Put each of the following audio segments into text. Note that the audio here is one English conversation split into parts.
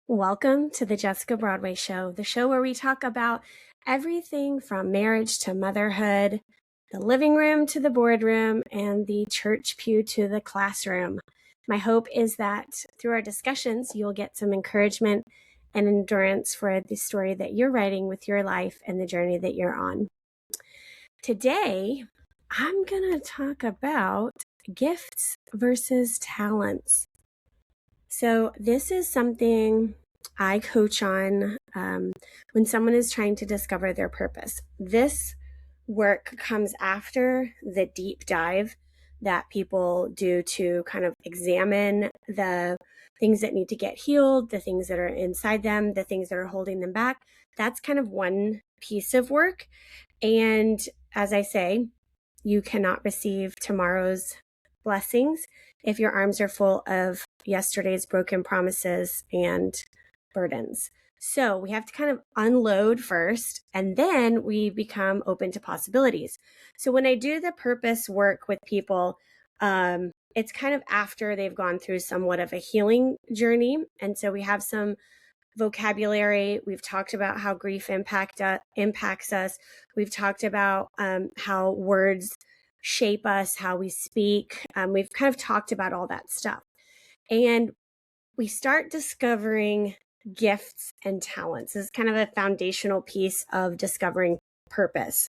Welcome to the Jessica Broadway Show, the show where we talk about everything from marriage to motherhood, the living room to the boardroom, and the church pew to the classroom. My hope is that through our discussions, you'll get some encouragement and endurance for the story that you're writing with your life and the journey that you're on. Today, I'm going to talk about gifts versus talents. So this is something I coach on when someone is trying to discover their purpose. This work comes after the deep dive that people do to kind of examine the things that need to get healed, the things that are inside them, the things that are holding them back. That's kind of one piece of work. And as I say, you cannot receive tomorrow's blessings if your arms are full of yesterday's broken promises and burdens. So we have to kind of unload first, and then we become open to possibilities. So when I do the purpose work with people, it's kind of after they've gone through somewhat of a healing journey. And so we have some vocabulary. We've talked about how grief impacts us. We've talked about how words shape us, how we speak. We've kind of talked about all that stuff. And we start discovering gifts and talents. This is kind of a foundational piece of discovering purpose.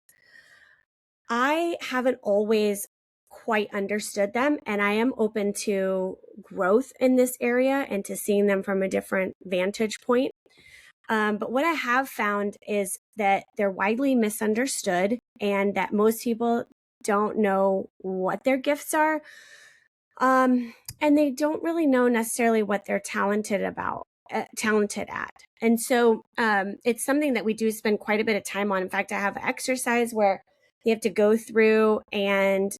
I haven't always quite understood them, and I am open to growth in this area and to seeing them from a different vantage point. But what I have found is that they're widely misunderstood and that most people don't know what their gifts are. And they don't really know necessarily what they're talented at. And so it's something that we do spend quite a bit of time on. In fact, I have an exercise where you have to go through and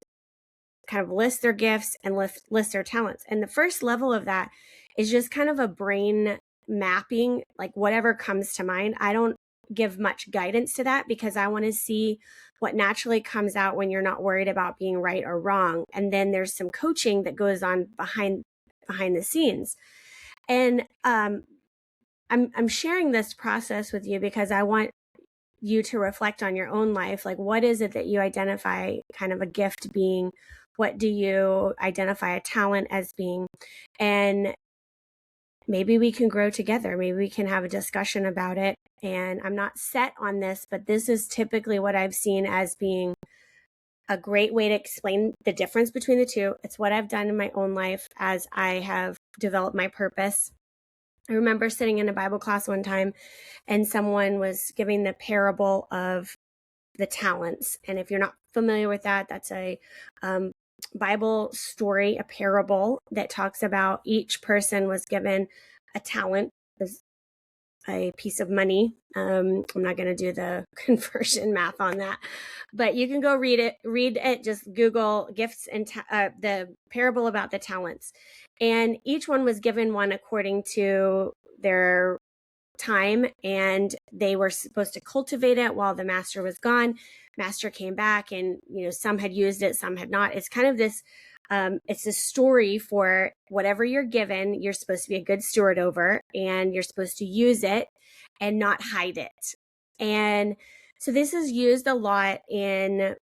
kind of list their gifts and list their talents. And the first level of that is just kind of a brain mapping, like whatever comes to mind. I don't give much guidance to that because I want to see what naturally comes out when you're not worried about being right or wrong. And then there's some coaching that goes on behind the scenes. And I'm sharing this process with you because I want you to reflect on your own life. Like, what is it that you identify kind of a gift being? What do you identify a talent as being? And maybe we can grow together. Maybe we can have a discussion about it. And I'm not set on this, but this is typically what I've seen as being a great way to explain the difference between the two. It's what I've done in my own life as I have developed my purpose. I remember sitting in a Bible class one time and someone was giving the parable of the talents. And if you're not familiar with that, that's a Bible story, a parable that talks about each person was given a talent, a piece of money. I'm not going to do the conversion math on that, but you can go read it. Just Google gifts and the parable about the talents. And each one was given one according to their time, and they were supposed to cultivate it while the master was gone. Master came back, and some had used it, some had not. It's kind of this it's a story for whatever you're given, you're supposed to be a good steward over, and you're supposed to use it and not hide it. And so this is used a lot in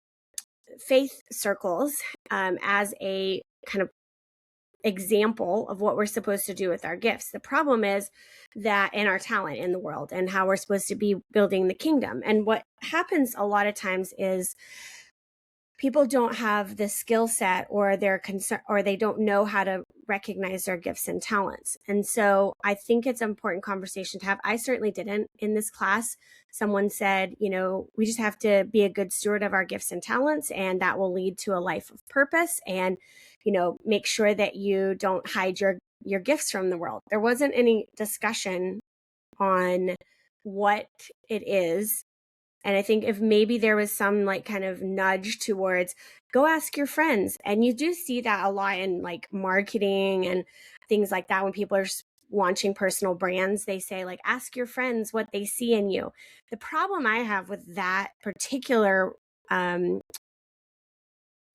faith circles as a kind of example of what we're supposed to do with our gifts. The problem is that in our talent in the world and how we're supposed to be building the kingdom. And what happens a lot of times is people don't have the skill set, or they're concerned, or they don't know how to recognize their gifts and talents. And so I think it's an important conversation to have. I certainly didn't in this class. Someone said, we just have to be a good steward of our gifts and talents, and that will lead to a life of purpose. And, make sure that you don't hide your gifts from the world. There wasn't any discussion on what it is. And I think if maybe there was some kind of nudge towards go ask your friends. And you do see that a lot in marketing and things like that. When people are launching personal brands, they say ask your friends what they see in you. The problem I have with that particular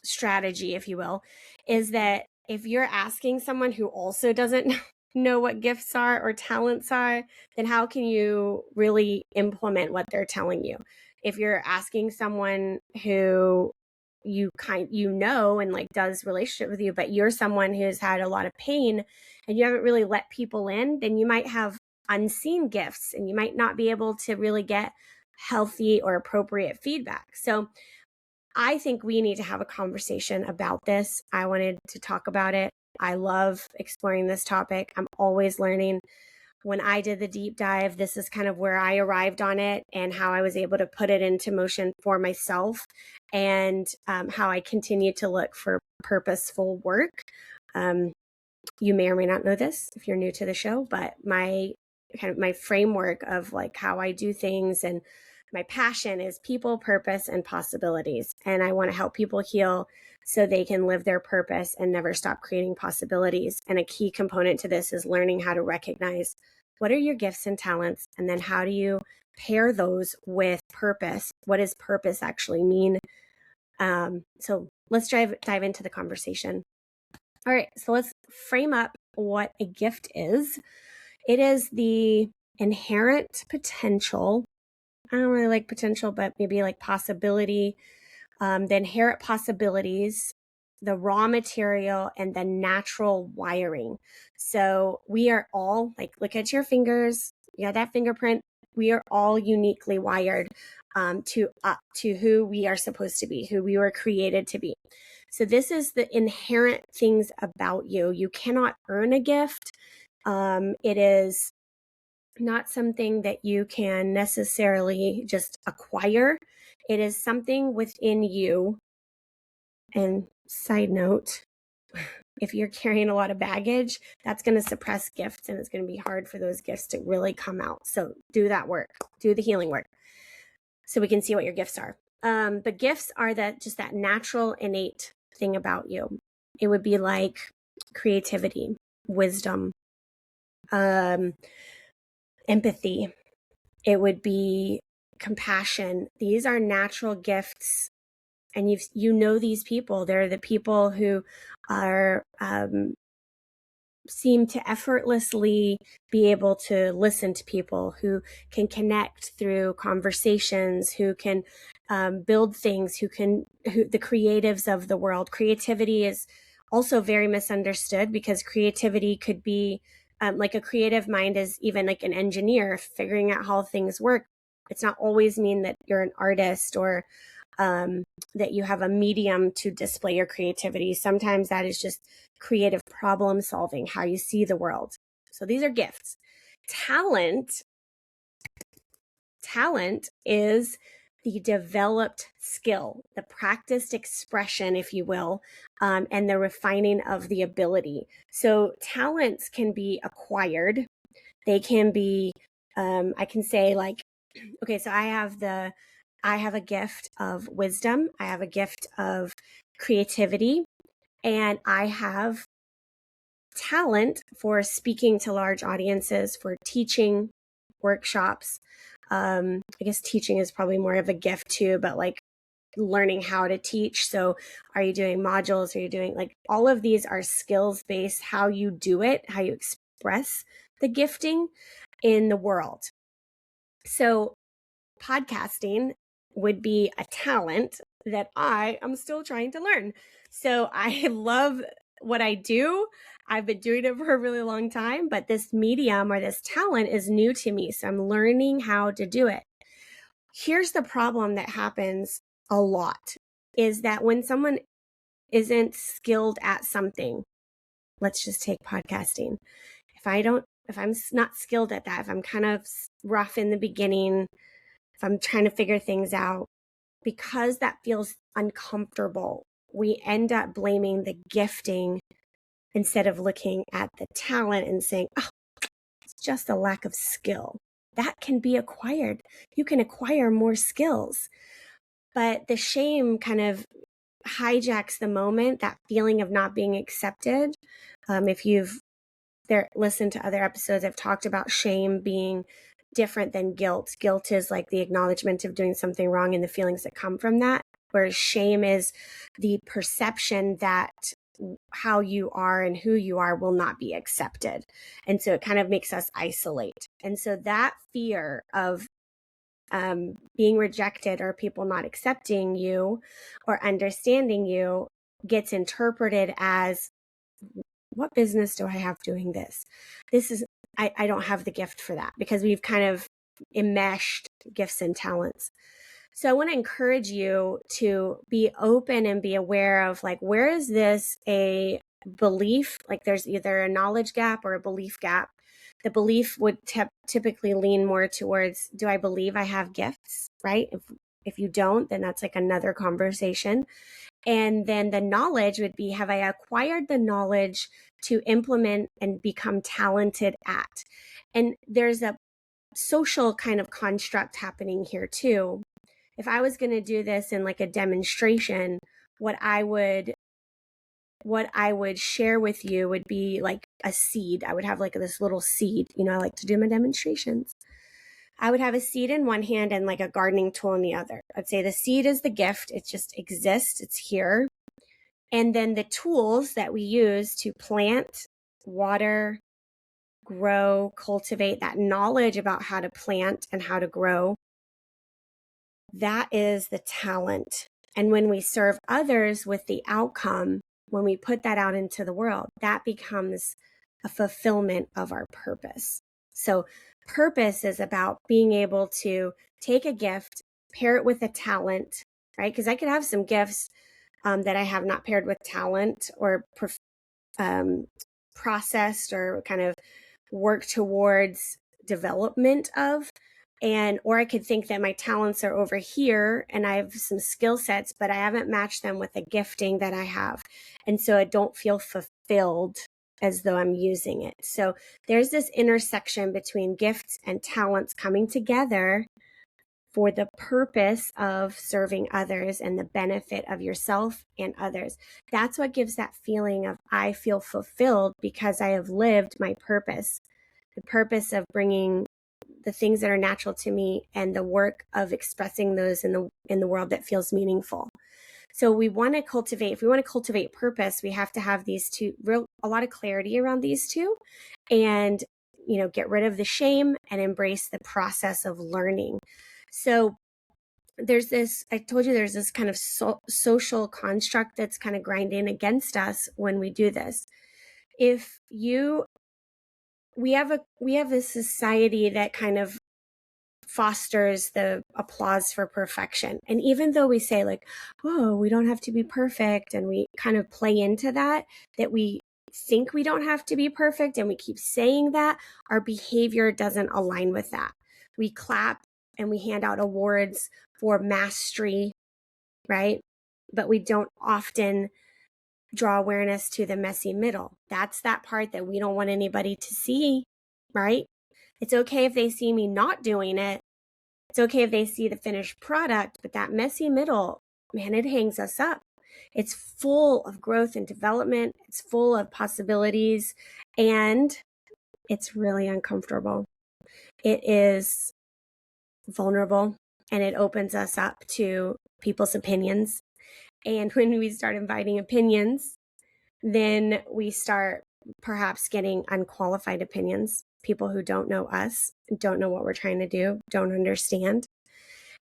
strategy, if you will, is that if you're asking someone who also doesn't know what gifts are or talents are, then how can you really implement what they're telling you? If you're asking someone who you know and like does relationship with you, but you're someone who's had a lot of pain and you haven't really let people in, then you might have unseen gifts and you might not be able to really get healthy or appropriate feedback. So I think we need to have a conversation about this. I wanted to talk about it. I love exploring this topic. I'm always learning. When I did the deep dive, this is kind of where I arrived on it and how I was able to put it into motion for myself, and how I continue to look for purposeful work. You may or may not know this if you're new to the show, but my framework of like how I do things and my passion is people, purpose, and possibilities. And I want to help people heal so they can live their purpose and never stop creating possibilities. And a key component to this is learning how to recognize what are your gifts and talents, and then how do you pair those with purpose? What does purpose actually mean? So let's dive into the conversation. All right, so let's frame up what a gift is. It is the inherent potential. I don't really like potential, but maybe like possibility, the inherent possibilities, the raw material, and the natural wiring. So we are all, like, look at your fingers. You have that fingerprint. We are all uniquely wired to who we are supposed to be, who we were created to be. So this is the inherent things about you. You cannot earn a gift. It is not something that you can necessarily just acquire. It is something within you. And side note, if you're carrying a lot of baggage, that's going to suppress gifts, and it's going to be hard for those gifts to really come out. So do that work, do the healing work, so we can see what your gifts are. But gifts are just that natural, innate thing about you. It would be like creativity, wisdom, empathy. It would be compassion. These are natural gifts, and you know these people. They're the people who are seem to effortlessly be able to listen to people, who can connect through conversations, who can build things, who the creatives of the world. Creativity is also very misunderstood, because creativity could be like a creative mind is even like an engineer figuring out how things work. It's not always mean that you're an artist or that you have a medium to display your creativity. Sometimes that is just creative problem solving, how you see the world. So these are gifts. Talent is the developed skill, the practiced expression, if you will, and the refining of the ability. So talents can be acquired. They can be, I can say like, okay, so I have a gift of wisdom. I have a gift of creativity, and I have talent for speaking to large audiences, for teaching workshops. I guess teaching is probably more of a gift too, but like learning how to teach. So are you doing modules? Are you doing like all of these are skills based, how you do it, how you express the gifting in the world. So podcasting would be a talent that I am still trying to learn. So I love what I do. I've been doing it for a really long time, but this medium or this talent is new to me. So I'm learning how to do it. Here's the problem that happens a lot, is that when someone isn't skilled at something, let's just take podcasting. If I'm not skilled at that, if I'm kind of rough in the beginning, if I'm trying to figure things out, because that feels uncomfortable, we end up blaming the gifting instead of looking at the talent and saying, oh, it's just a lack of skill. That can be acquired. You can acquire more skills. But the shame kind of hijacks the moment, that feeling of not being accepted. If you've listened to other episodes, I've talked about shame being different than guilt. Guilt is like the acknowledgement of doing something wrong and the feelings that come from that, whereas shame is the perception that how you are and who you are will not be accepted. And so it kind of makes us isolate. And so that fear of being rejected or people not accepting you or understanding you gets interpreted as, what business do I have doing this? I don't have the gift for that, because we've kind of enmeshed gifts and talents. So I want to encourage you to be open and be aware of, like, where is this a belief? Like, there's either a knowledge gap or a belief gap. The belief would typically lean more towards, do I believe I have gifts, right? If you don't, then that's like another conversation. And then the knowledge would be, have I acquired the knowledge to implement and become talented at? And there's a social kind of construct happening here too. If I was going to do this in like a demonstration, what I would share with you would be like a seed. I would have like this little seed. I like to do my demonstrations. I would have a seed in one hand and like a gardening tool in the other. I'd say the seed is the gift. It just exists. It's here. And then the tools that we use to plant, water, grow, cultivate, that knowledge about how to plant and how to grow, that is the talent. And when we serve others with the outcome, when we put that out into the world, that becomes a fulfillment of our purpose. So purpose is about being able to take a gift, pair it with a talent, right? Because I could have some gifts that I have not paired with talent or processed or kind of work towards development of. Or I could think that my talents are over here and I have some skill sets, but I haven't matched them with the gifting that I have. And so I don't feel fulfilled as though I'm using it. So there's this intersection between gifts and talents coming together for the purpose of serving others and the benefit of yourself and others. That's what gives that feeling of, I feel fulfilled because I have lived my purpose, the purpose of bringing the things that are natural to me and the work of expressing those in the world that feels meaningful. So if we want to cultivate purpose, we have to have these two, a lot of clarity around these two, and get rid of the shame and embrace the process of learning. So I told you there's this kind of social construct that's kind of grinding against us when we do this. We have a society that kind of fosters the applause for perfection. And even though we say like, oh, we don't have to be perfect, and we kind of play into that we think we don't have to be perfect, and we keep saying that, our behavior doesn't align with that. We clap and we hand out awards for mastery, right? But we don't often draw awareness to the messy middle. That's that part that we don't want anybody to see, right? It's okay if they see me not doing it. It's okay if they see the finished product, but that messy middle, man, it hangs us up. It's full of growth and development. It's full of possibilities, and it's really uncomfortable. It is vulnerable, and it opens us up to people's opinions. And when we start inviting opinions, then we start perhaps getting unqualified opinions, people who don't know us, don't know what we're trying to do, don't understand.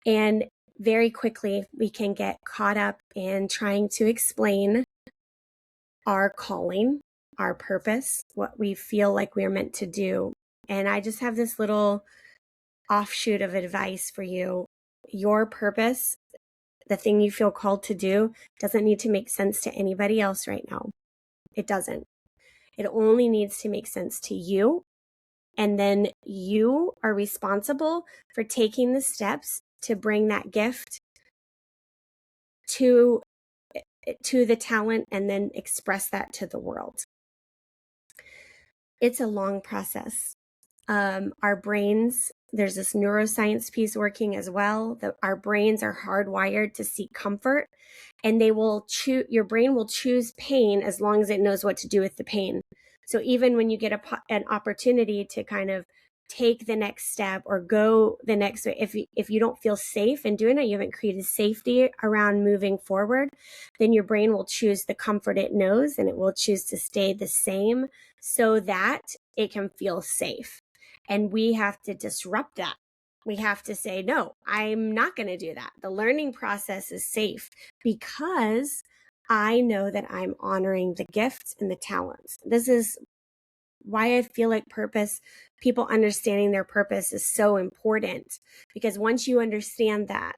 And very quickly, we can get caught up in trying to explain our calling, our purpose, what we feel like we're meant to do. And I just have this little offshoot of advice for you. Your purpose, the thing you feel called to do, doesn't need to make sense to anybody else right now. It doesn't. It only needs to make sense to you. And then you are responsible for taking the steps to bring that gift to the talent and then express that to the world. It's a long process. Our brains, there's this neuroscience piece working as well, that our brains are hardwired to seek comfort, and your brain will choose pain as long as it knows what to do with the pain. So even when you get an opportunity to kind of take the next step or go the next way. If you don't feel safe in doing it, you haven't created safety around moving forward, then your brain will choose the comfort it knows, and it will choose to stay the same so that it can feel safe. And we have to disrupt that. We have to say, no, I'm not going to do that. The learning process is safe because I know that I'm honoring the gifts and the talents. This is why I feel like people understanding their purpose is so important, because once you understand that,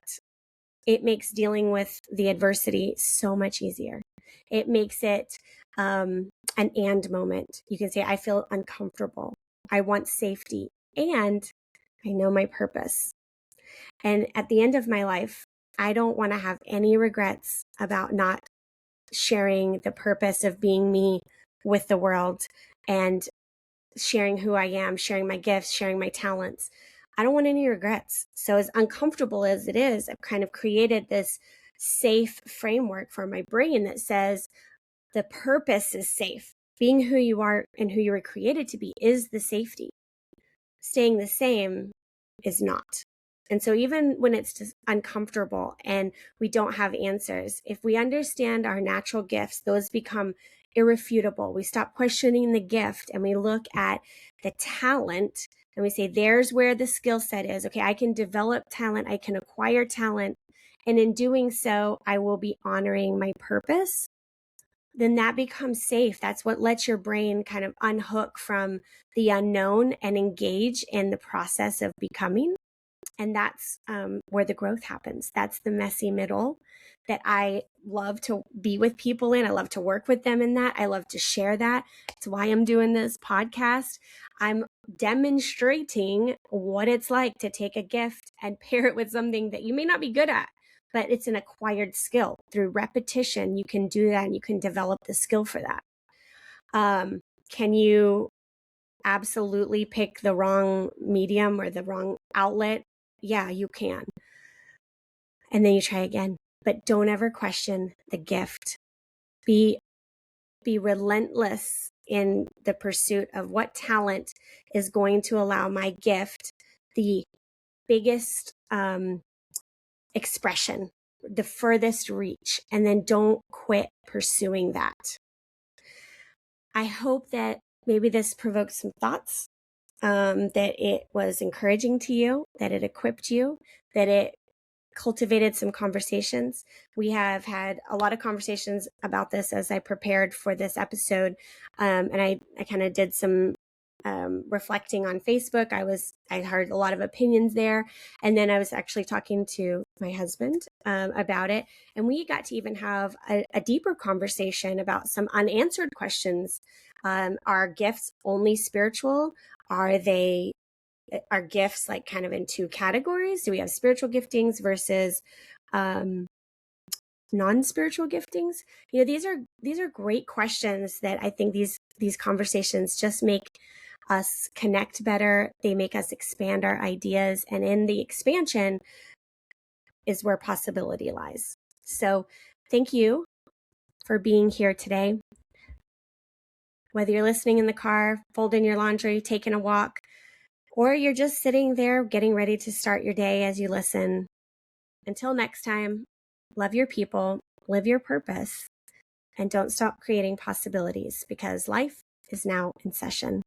it makes dealing with the adversity so much easier. It makes it an and moment. You can say, I feel uncomfortable. I want safety, and I know my purpose. And at the end of my life, I don't want to have any regrets about not sharing the purpose of being me with the world and sharing who I am, sharing my gifts, sharing my talents. I don't want any regrets. So as uncomfortable as it is, I've kind of created this safe framework for my brain that says the purpose is safe. Being who you are and who you were created to be is the safety. Staying the same is not. And so even when it's just uncomfortable and we don't have answers, if we understand our natural gifts, those become irrefutable. We stop questioning the gift and we look at the talent and we say, there's where the skill set is. Okay, I can develop talent, I can acquire talent. And in doing so, I will be honoring my purpose. Then that becomes safe. That's what lets your brain kind of unhook from the unknown and engage in the process of becoming. And that's where the growth happens. That's the messy middle that I love to be with people in. I love to work with them in that. I love to share that. It's why I'm doing this podcast. I'm demonstrating what it's like to take a gift and pair it with something that you may not be good at, but it's an acquired skill. Through repetition, you can do that and you can develop the skill for that. Can you absolutely pick the wrong medium or the wrong outlet? Yeah, you can. And then you try again. But don't ever question the gift. Be relentless in the pursuit of what talent is going to allow my gift the biggest expression, the furthest reach, and then don't quit pursuing that. I hope that maybe this provoked some thoughts, that it was encouraging to you, that it equipped you, that it cultivated some conversations. We have had a lot of conversations about this as I prepared for this episode. And I kind of did some reflecting on Facebook. I heard a lot of opinions there. And then I was actually talking to my husband about it. And we got to even have a deeper conversation about some unanswered questions. Are gifts only spiritual? Are gifts like kind of in two categories? Do we have spiritual giftings versus non-spiritual giftings? These are great questions that I think these conversations just make us connect better. They make us expand our ideas, and in the expansion is where possibility lies. So thank you for being here today. Whether you're listening in the car, folding your laundry, taking a walk, or you're just sitting there getting ready to start your day as you listen. Until next time, love your people, live your purpose, and don't stop creating possibilities, because life is now in session.